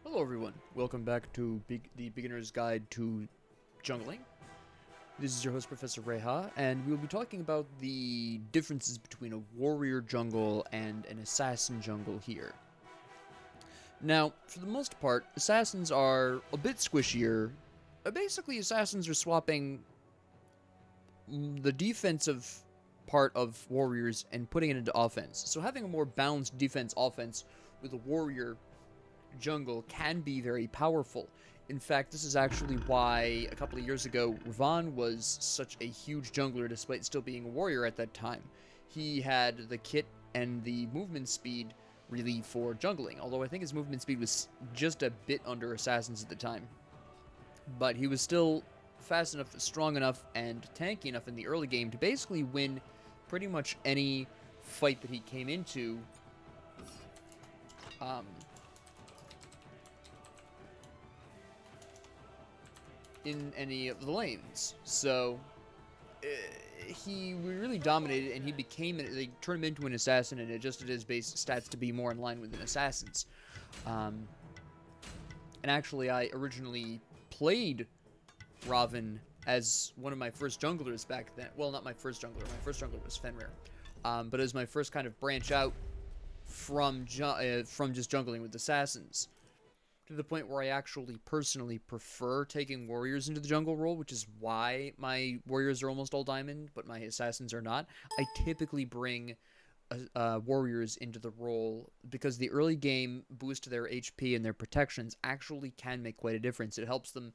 Hello everyone, welcome back to the Beginner's Guide to Jungling. This is your host Professor Reha, and we'll be talking about the differences between a warrior jungle and an assassin jungle here. Now, for the most part, assassins are a bit squishier. Basically, assassins are swapping the defensive part of warriors and putting it into offense. So having a more balanced defense-offense with a warrior jungle can be very powerful. In fact, this is actually why a couple of years ago Ravon was such a huge jungler despite still being a warrior at that time. He had the kit and the movement speed really for jungling, although I think his movement speed was just a bit under assassins at the time. But he was still fast enough, strong enough, and tanky enough in the early game to basically win pretty much any fight that he came into. In any of the lanes. So he really dominated, and he became, they turned him into an assassin and adjusted his base stats to be more in line with an assassin's. And actually, I originally played Ravon as one of my first junglers back then. Well, not my first jungler. My first jungler was Fenrir. But as my first kind of branch out from just jungling with assassins, to the point where I actually personally prefer taking warriors into the jungle role, which is why my warriors are almost all diamond, but my assassins are not. I typically bring warriors into the role because the early game boost to their HP and their protections actually can make quite a difference. It helps them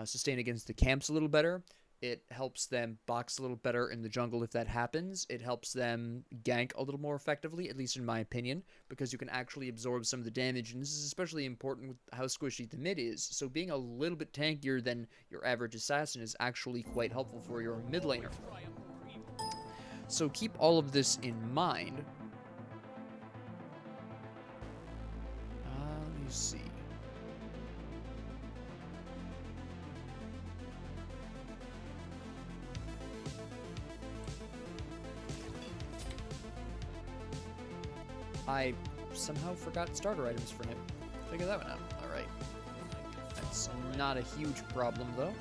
sustain against the camps a little better. It helps them box a little better in the jungle if that happens. It helps them gank a little more effectively, at least in my opinion, because you can actually absorb some of the damage, and this is especially important with how squishy the mid is. So being a little bit tankier than your average assassin is actually quite helpful for your mid laner. So keep all of this in mind. Let me see. I somehow forgot starter items for him. Figure that one out. Alright. That's not a huge problem, though.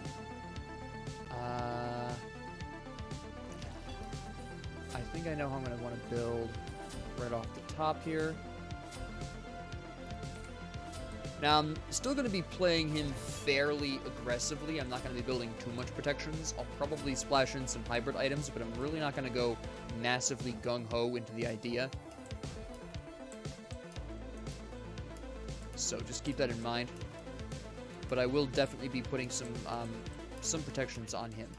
I think I know how I'm going to want to build right off the top here. Now, I'm still going to be playing him fairly aggressively. I'm not going to be building too much protections. I'll probably splash in some hybrid items, but I'm really not going to go massively gung-ho into the idea. So just keep that in mind. But I will definitely be putting some protections on him,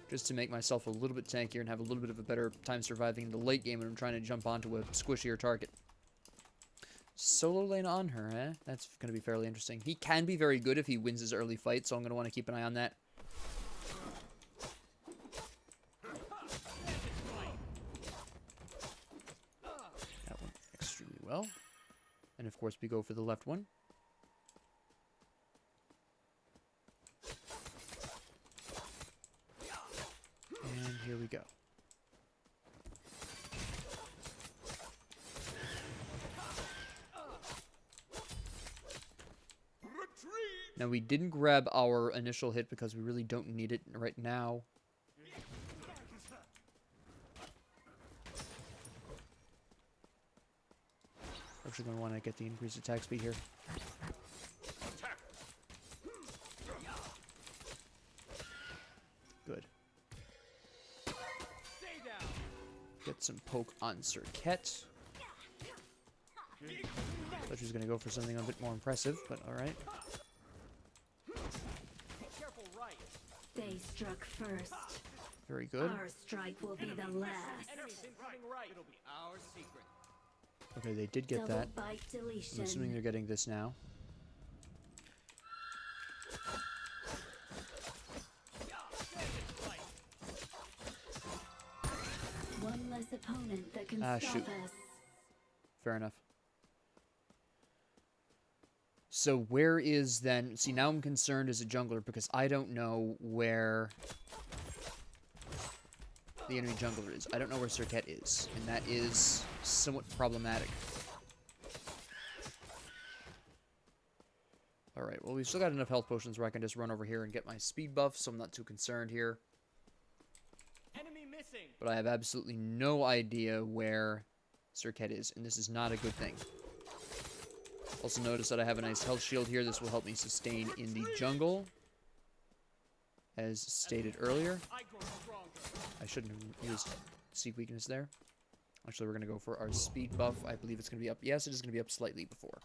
just to make myself a little bit tankier and have a little bit of a better time surviving in the late game when I'm trying to jump onto a squishier target. Solo lane on her, eh? That's going to be fairly interesting. He can be very good if he wins his early fight, so I'm going to want to keep an eye on that. That went extremely well. And of course, we go for the left one. And here we go. Now, we didn't grab our initial hit because we really don't need it right now. Actually going to want to get the increased attack speed here. Good. Get some poke on Cirquette. Thought she was going to go for something a bit more impressive, but alright. They struck first. Very good. Our strike will be the last. Okay, they did get that. I'm assuming they're getting this now. One less opponent that can stop shoot. us. Fair enough. So where is then... See, now I'm concerned as a jungler because I don't know where the enemy jungler is. I don't know where Cirquette is, and that is somewhat problematic. Alright, well, we've still got enough health potions where I can just run over here and get my speed buff, so I'm not too concerned here. Enemy missing. But I have absolutely no idea where Serket is, and this is not a good thing. Also notice that I have a nice health shield here. This will help me sustain in the jungle, as stated earlier. I grow stronger. I shouldn't have used Seek Weakness there. Actually, we're going to go for our speed buff. I believe it's going to be up. Yes, it is going to be up slightly before.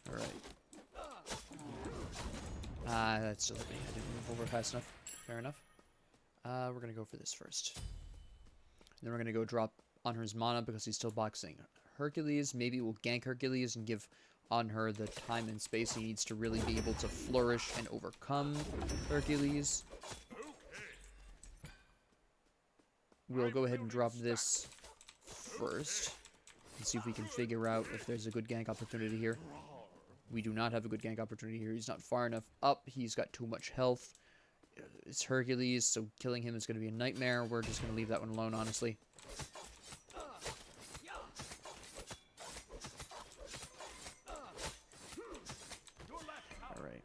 Alright. That's still me. I didn't move over fast enough. Fair enough. We're going to go for this first. And then we're going to go drop on her mana because he's still boxing Hercules. Maybe we'll gank Hercules and give on her the time and space he needs to really be able to flourish and overcome Hercules. We'll go ahead and drop this first and see if we can figure out if there's a good gank opportunity here. We do not have a good gank opportunity here. He's not far enough up. He's got too much health. It's Hercules, so killing him is going to be a nightmare. We're just going to leave that one alone, honestly. Alright.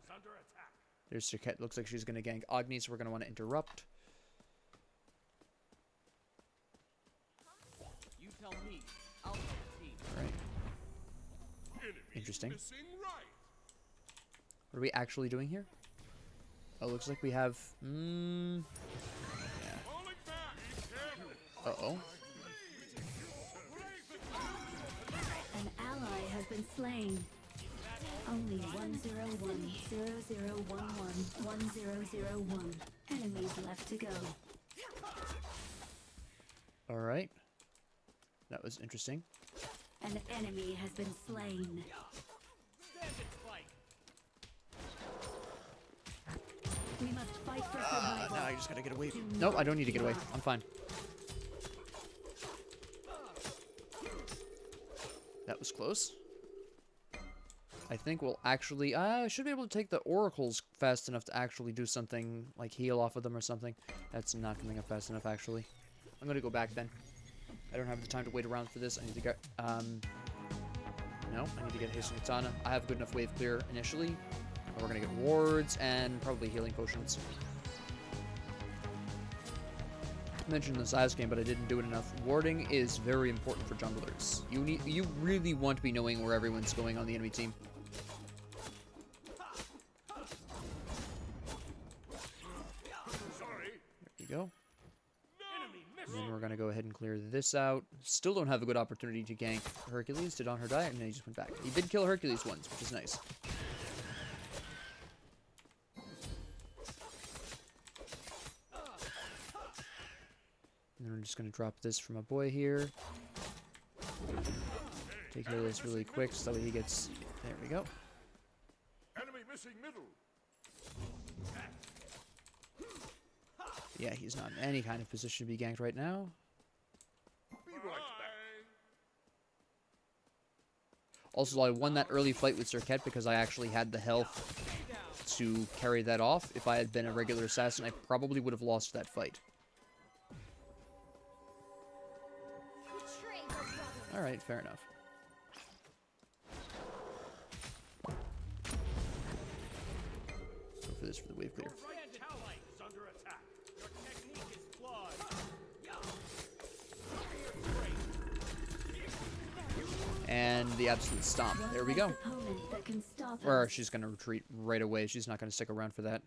There's Serket. Looks like she's going to gank Agni, so we're going to want to interrupt. You tell me. I'll tell the team. Alright. Interesting. What are we actually doing here? Oh, looks like we have... yeah. Uh-oh. An ally has been slain. Only 101-0011-1001 enemies left to go. Alright. That was interesting. An enemy has been slain. Stand and fight. We must fight for survival. Now I just gotta get away. Nope, I don't need to get away. I'm fine. That was close. I think we'll actually... I should be able to take the oracles fast enough to actually do something, like heal off of them or something. That's not coming up fast enough, actually. I'm gonna go back then. I don't have the time to wait around for this. I need to get... no, I need to get Hasten Katana. I have a good enough wave clear initially. We're gonna get wards and probably healing potions. I mentioned this last game, but I didn't do it enough. Warding is very important for junglers. You really want to be knowing where everyone's going on the enemy team. There we go. And then we're gonna go ahead and clear this out. Still don't have a good opportunity to gank Hercules. Did Anhur die? And then he just went back. He did kill Hercules once, which is nice. And then I'm just going to drop this for my boy here. Take care of this really quick so that way he gets... There we go. Enemy missing middle. Yeah, he's not in any kind of position to be ganked right now. Be right back. Also, I won that early fight with Serket because I actually had the health to carry that off. If I had been a regular assassin, I probably would have lost that fight. Alright, fair enough. Go for this for the wave clear. And the absolute stomp. There we go. Or she's going to retreat right away. She's not going to stick around for that.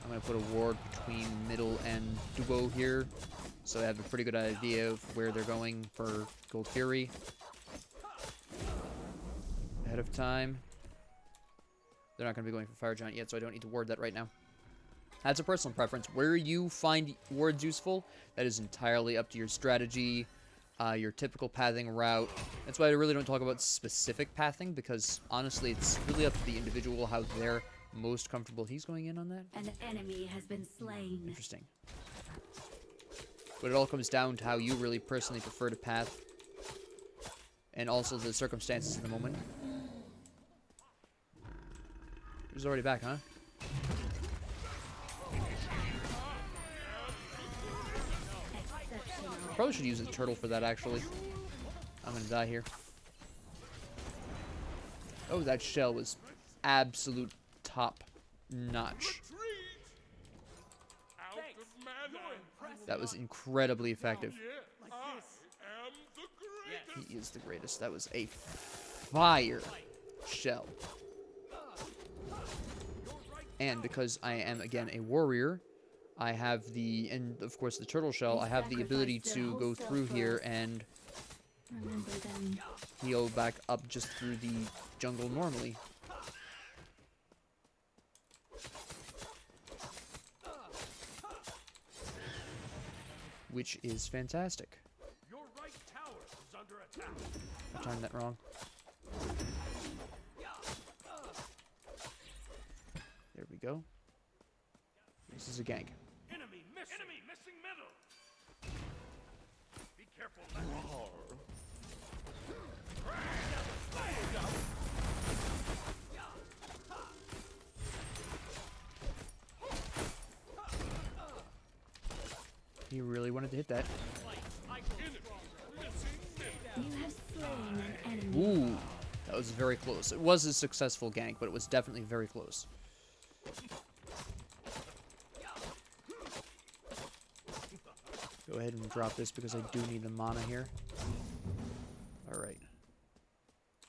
I'm going to put a ward between middle and duo here, so I have a pretty good idea of where they're going for Gold Fury ahead of time. They're not going to be going for Fire Giant yet, so I don't need to ward that right now. That's a personal preference. Where you find wards useful, that is entirely up to your strategy, your typical pathing route. That's why I really don't talk about specific pathing, because honestly, it's really up to the individual how they're most comfortable. He's going in on that? An enemy has been slain. Interesting. But it all comes down to how you really personally prefer to path. And also the circumstances of the moment. He's already back, huh? Exceptional. Probably should use the turtle for that, actually. I'm gonna die here. Oh, that shell was absolute top notch. Retreat! Out Thanks. of mana! You're impressive. That was incredibly effective. Yes, Like I this. am the greatest! He is the greatest. That was a fire shell. And because I am, again, a warrior, I have the, and of course the turtle shell, I have the ability to go through here and Remember them. heal back up just through the jungle normally. Which is fantastic. Your right tower is under attack. I timed that wrong. There we go. This is a gank. Enemy missing middle! Be careful, left. He really wanted to hit that. You have slain an enemy. Ooh, that was very close. It was a successful gank, but it was definitely very close. Go ahead and drop this because I do need the mana here. Alright.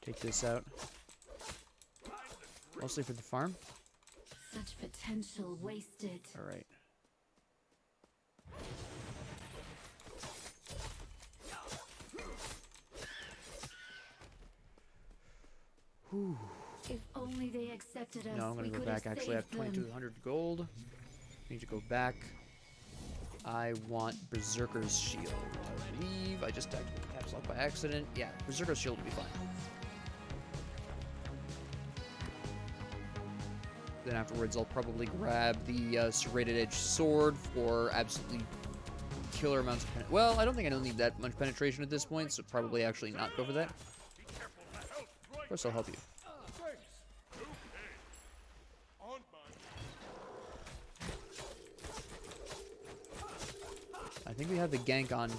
Take this out. Mostly for the farm. Such potential wasted. Alright. If only they accepted us. No, I'm gonna we go could back. have Actually, I have saved them. 2200 gold. Need to go back. I want Berserker's Shield. I believe I just activated Caps Lock by accident. Yeah, Berserker's Shield will be fine. Then afterwards, I'll probably grab the Serrated Edge Sword for absolutely killer amounts of penetration. Well, I don't think I don't need that much penetration at this point, so probably actually not go for that. Of course, I'll help you. Thanks. Okay. On my I think we have the gank on.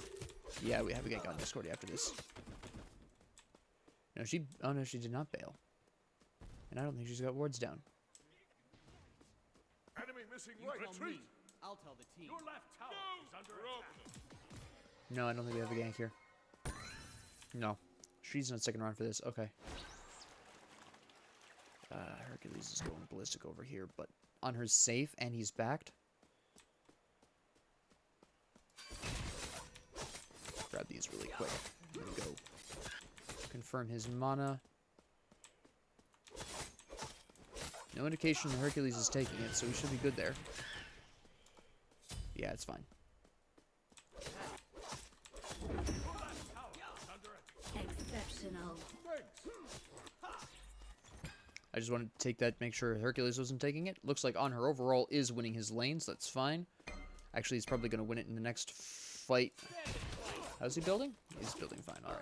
Yeah, we have a gank on Discord after this. No, she. Oh no, she did not bail. And I don't think she's got wards down. enemy missing You right. tell me. Retreat! I'll tell the team. Your left tower is under attack. No, I don't think we have a gank here. No. She's in the second round for this. Okay. Hercules is going ballistic over here, but on her safe, and he's backed. Grab these really quick. There we go. Confirm his mana. No indication that Hercules is taking it, so we should be good there. Yeah, it's fine. Exceptional. I just wanted to take that, make sure Hercules wasn't taking it. Looks like On Her overall is winning his lane, so that's fine. Actually, he's probably going to win it in the next fight. How's he building? He's building fine, alright.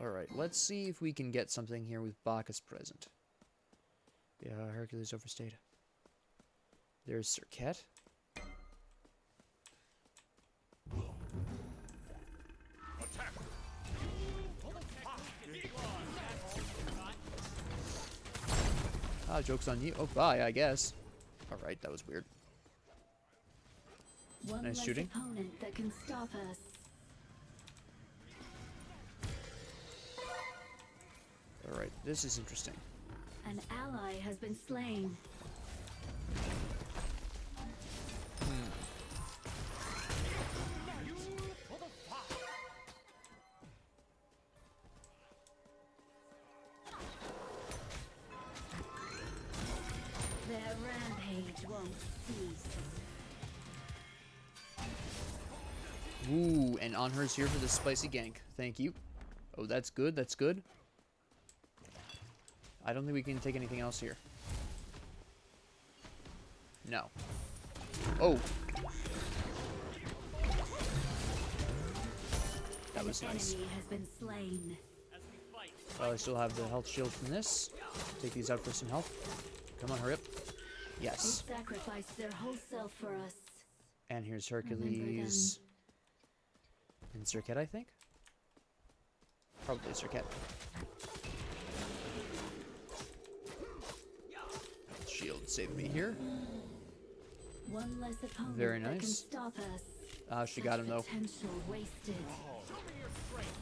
Alright, let's see if we can get something here with Bacchus present. Yeah, Hercules overstayed. There's Serket. Ah, joke's on you. Oh, bye, I guess. Alright, that was weird. One Nice less shooting. opponent that can stop us. Alright, this is interesting. An ally has been slain. Their rampage won't cease. Ooh, and On Her's here for the spicy gank. Thank you. Oh, that's good, that's good. I don't think we can take anything else here. No. Oh! That was An nice. enemy has been slain. As we fight. Well, I still have the health shield from this. Take these out for some health. Come on, hurry up. Yes. They sacrificed their whole self for us. And here's Hercules. And Circuit, I think? Probably Circuit. Shield saved me here. One less opponent Very that can nice. stop us. Ah, she got him though. Potential wasted. Show me your strength.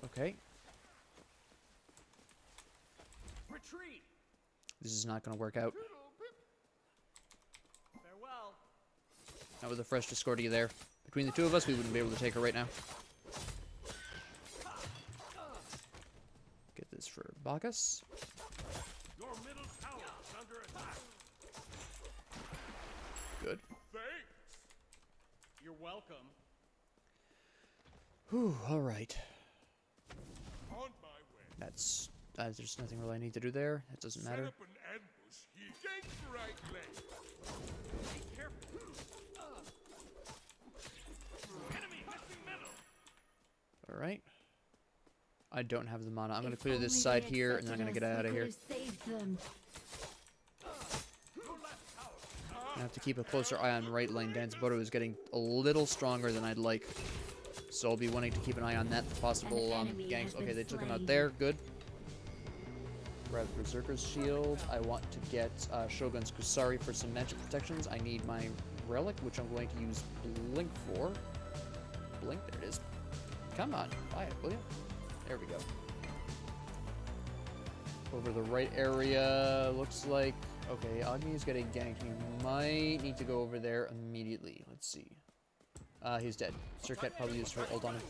Okay. Retreat. This is not going to work out. Farewell. Not with a fresh Discordia there. Between the two of us, we wouldn't be able to take her right now. Get this for Bacchus. Your middle tower is under attack. Good. Thanks. You're welcome. Whew, alright. On my way. That's... there's nothing really I need to do there. It doesn't Set matter. up an ambush here. Gank the right leg. Be careful. Enemy missing middle. Alright. I don't have the mana. I'm going to If clear this only side they here, and then I'm going to accepted get out us, of we here. could have saved them. I have to keep a closer eye on right lane. Danzaboto is getting a little stronger than I'd like. So I'll be wanting to keep an eye on that for possible An enemy ganks. has Okay, been they took him out slain. there. Good. Grab Berserker's Shield. I want to get Shogun's Kusari for some magic protections. I need my Relic, which I'm going to use Blink for. Blink, there it is. Come on, buy it, will you? There we go. Over the right area, looks like... Okay, Agni is getting ganked. We might need to go over there immediately. Let's see. He's dead. Circuit probably used her ult on him.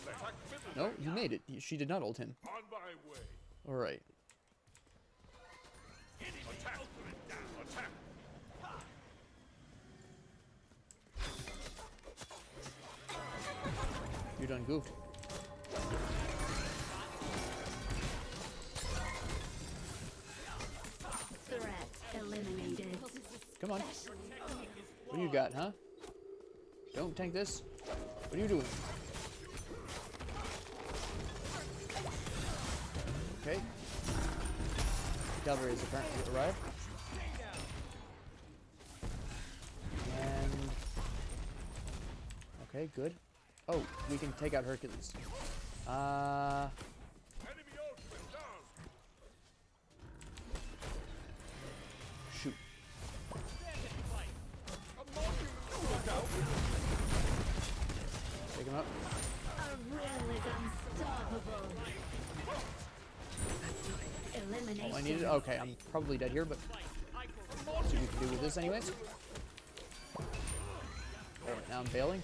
No, he made it. She did not ult him. On my way. Alright. Attack. Down. Attack. You're done goofed. Threat eliminated. Come on. What do you got, huh? Don't tank this. What are you doing? Okay. Cavalry has apparently arrived. And... Okay, good. Oh, we can take out Hercules. Enemy ultimate down. Shoot. Take him up. Our will is unstoppable. Elimination. Oh, I needed. Okay, I'm probably dead here, but see what we can do with this, anyways. Alright, now I'm bailing.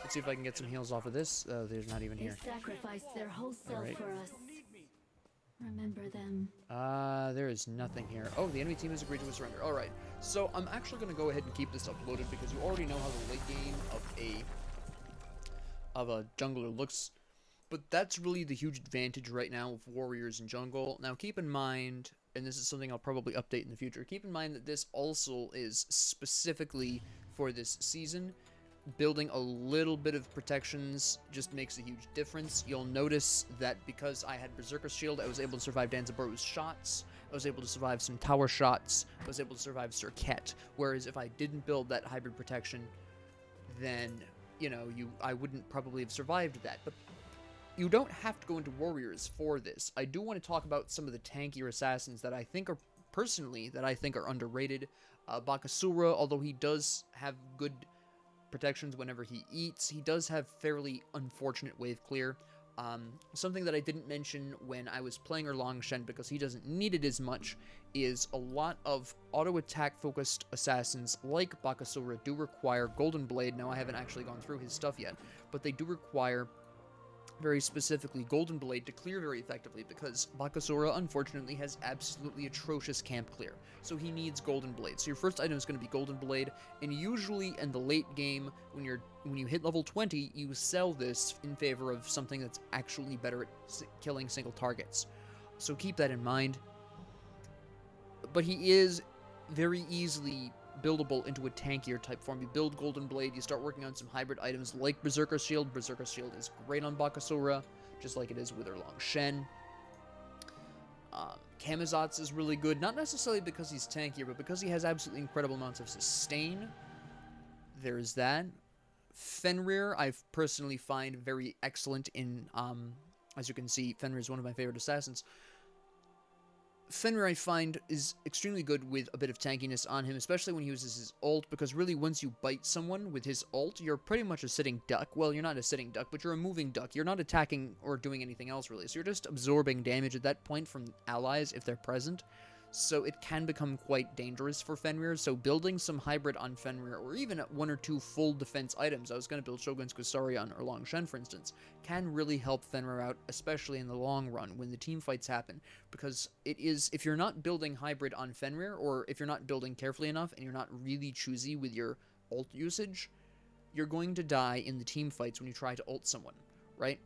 Let's see if I can get some heals off of this. There's not even They here. sacrificed their whole self Alright. for us. Remember them. There is nothing here. Oh, the enemy team has agreed to a surrender. Alright, so I'm actually going to go ahead and keep this uploaded because you already know how the late game of a jungler looks. But that's really the huge advantage right now of warriors in jungle. Now keep in mind, and this is something I'll probably update in the future, keep in mind that this also is specifically for this season. Building a little bit of protections just makes a huge difference. You'll notice that because I had Berserker's Shield, I was able to survive Danzaboru's shots. I was able to survive some tower shots. I was able to survive Circuit. Whereas if I didn't build that hybrid protection, then, you know, I wouldn't probably have survived that. But you don't have to go into warriors for this. I do want to talk about some of the tankier assassins that I think are, personally, that I think are underrated. Bakasura, although he does have good protections whenever he eats, he does have fairly unfortunate wave clear. Something that I didn't mention when I was playing Erlang Shen, because he doesn't need it as much, is a lot of auto attack focused assassins like Bakasura do require Golden Blade. Now I haven't actually gone through his stuff yet, but they do require very specifically Golden Blade to clear very effectively, because Bakasura unfortunately has absolutely atrocious camp clear, so he needs Golden Blade. So your first item is going to be Golden Blade, and usually in the late game, when you hit level 20, you sell this in favor of something that's actually better at killing single targets. So keep that in mind. But he is very easily buildable into a tankier type form. You build Golden Blade, you start working on some hybrid items like Berserker's Shield. Berserker's Shield is great on Bakasura, just like it is with Erlang Shen. Kamazotz is really good, not necessarily because he's tankier, but because he has absolutely incredible amounts of sustain. There's that. Fenrir, I personally find very excellent in, as you can see, Fenrir is one of my favorite assassins. Fenrir, I find, is extremely good with a bit of tankiness on him, especially when he uses his ult, because really, once you bite someone with his ult, you're pretty much a sitting duck. Well, you're not a sitting duck, but you're a moving duck. You're not attacking or doing anything else, really, so you're just absorbing damage at that point from allies if they're present. So it can become quite dangerous for Fenrir, so building some hybrid on Fenrir, or even one or two full defense items, I was going to build Shogun's Kusarion or Long Shen, for instance, can really help Fenrir out, especially in the long run, when the team fights happen, because it is, if you're not building hybrid on Fenrir, or if you're not building carefully enough, and you're not really choosy with your ult usage, you're going to die in the team fights when you try to ult someone, right?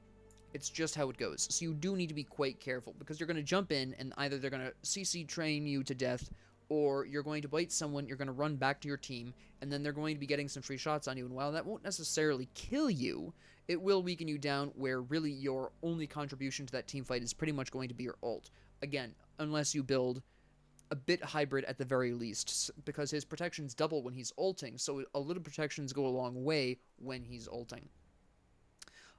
It's just how it goes. So you do need to be quite careful, because you're going to jump in and either they're going to CC train you to death, or you're going to bite someone, you're going to run back to your team, and then they're going to be getting some free shots on you. And while that won't necessarily kill you, it will weaken you down, where really your only contribution to that team fight is pretty much going to be your ult. Again, unless you build a bit hybrid at the very least, because his protections double when he's ulting, so a little protections go a long way when he's ulting.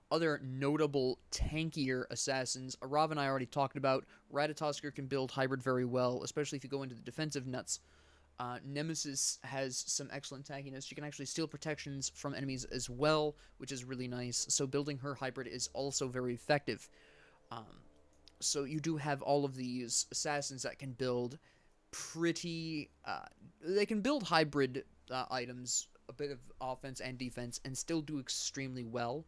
Other notable tankier assassins, Raven I already talked about. Ratatosker can build hybrid very well, especially if you go into the defensive nuts. Nemesis has some excellent tankiness. She can actually steal protections from enemies as well, which is really nice. So building her hybrid is also very effective. So you do have all of these assassins that can build pretty... they can build hybrid items, a bit of offense and defense, and still do extremely well.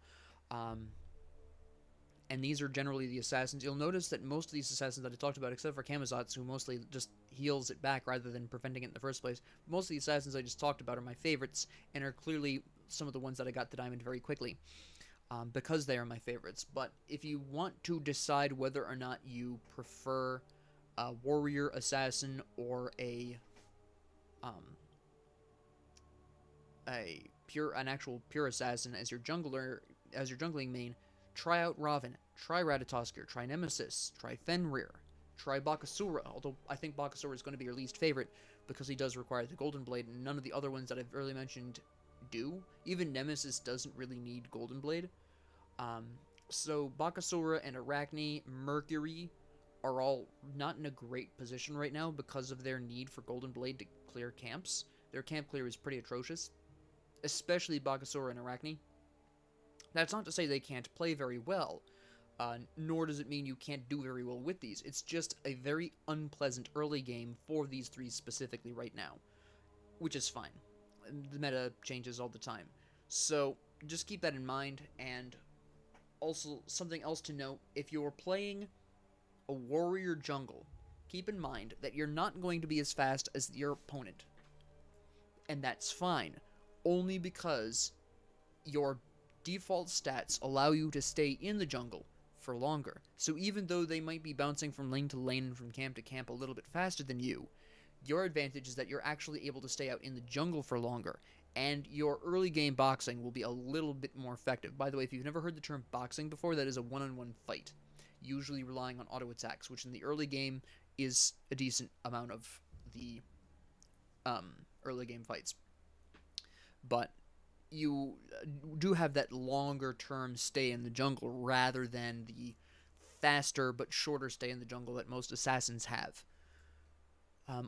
And these are generally the assassins. You'll notice that most of these assassins that I talked about, except for Kamazotz, who mostly just heals it back rather than preventing it in the first place, most of the assassins I just talked about are my favorites, and are clearly some of the ones that I got to diamond very quickly, because they are my favorites. But if you want to decide whether or not you prefer a warrior assassin or an actual pure assassin as your jungler, as your jungling main, try out Raven, try Ratatosker, try Nemesis, try Fenrir, try Bakasura, although I think Bakasura is going to be your least favorite because he does require the Golden Blade, and none of the other ones that I've earlier mentioned do. Even Nemesis doesn't really need Golden Blade. So Bakasura and Arachne, Mercury are all not in a great position right now because of their need for Golden Blade to clear camps. Their camp clear is pretty atrocious, especially Bakasura and Arachne. That's not to say they can't play very well, nor does it mean you can't do very well with these. It's just a very unpleasant early game for these three specifically right now, which is fine. The meta changes all the time. So just keep that in mind, and also something else to note, if you're playing a warrior jungle, keep in mind that you're not going to be as fast as your opponent. And that's fine, only because your default stats allow you to stay in the jungle for longer. So even though they might be bouncing from lane to lane and from camp to camp a little bit faster than you, your advantage is that you're actually able to stay out in the jungle for longer, and your early game boxing will be a little bit more effective. By the way, if you've never heard the term boxing before, that is a one-on-one fight, usually relying on auto attacks, which in the early game is a decent amount of the early game fights. But you do have that longer term stay in the jungle rather than the faster but shorter stay in the jungle that most assassins have.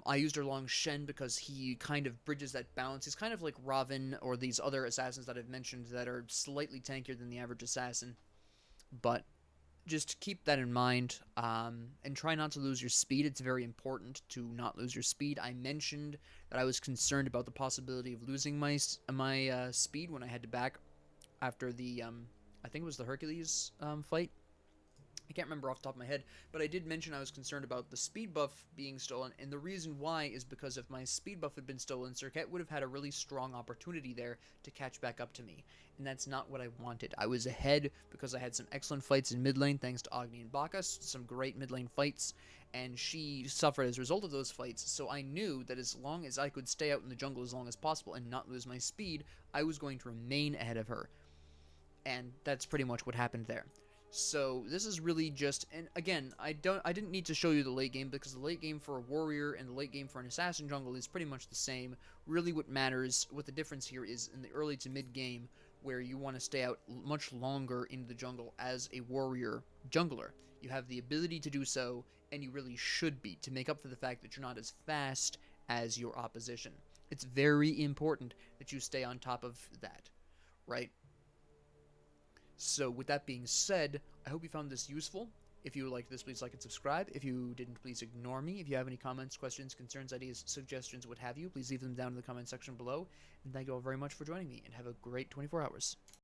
I used Long Shen because he kind of bridges that balance. He's kind of like Raven or these other assassins that I've mentioned that are slightly tankier than the average assassin. But just keep that in mind, and try not to lose your speed. It's very important to not lose your speed. I mentioned that I was concerned about the possibility of losing my speed when I had to back after the, I think it was the Hercules fight. I can't remember off the top of my head, but I did mention I was concerned about the speed buff being stolen, and the reason why is because if my speed buff had been stolen, Serket would have had a really strong opportunity there to catch back up to me, and that's not what I wanted. I was ahead because I had some excellent fights in mid lane thanks to Agni and Bacchus, some great mid lane fights, and she suffered as a result of those fights, so I knew that as long as I could stay out in the jungle as long as possible and not lose my speed, I was going to remain ahead of her, and that's pretty much what happened there. So this is really just, and again, I didn't need to show you the late game because the late game for a warrior and the late game for an assassin jungle is pretty much the same. Really what matters, what the difference here is in the early to mid game, where you want to stay out much longer into the jungle as a warrior jungler. You have the ability to do so, and you really should be, to make up for the fact that you're not as fast as your opposition. It's very important that you stay on top of that, right? So with that being said, I hope you found this useful. If you liked this, please like and subscribe. If you didn't, please ignore me. If you have any comments, questions, concerns, ideas, suggestions, what have you, please leave them down in the comment section below. And thank you all very much for joining me, and have a great 24 hours.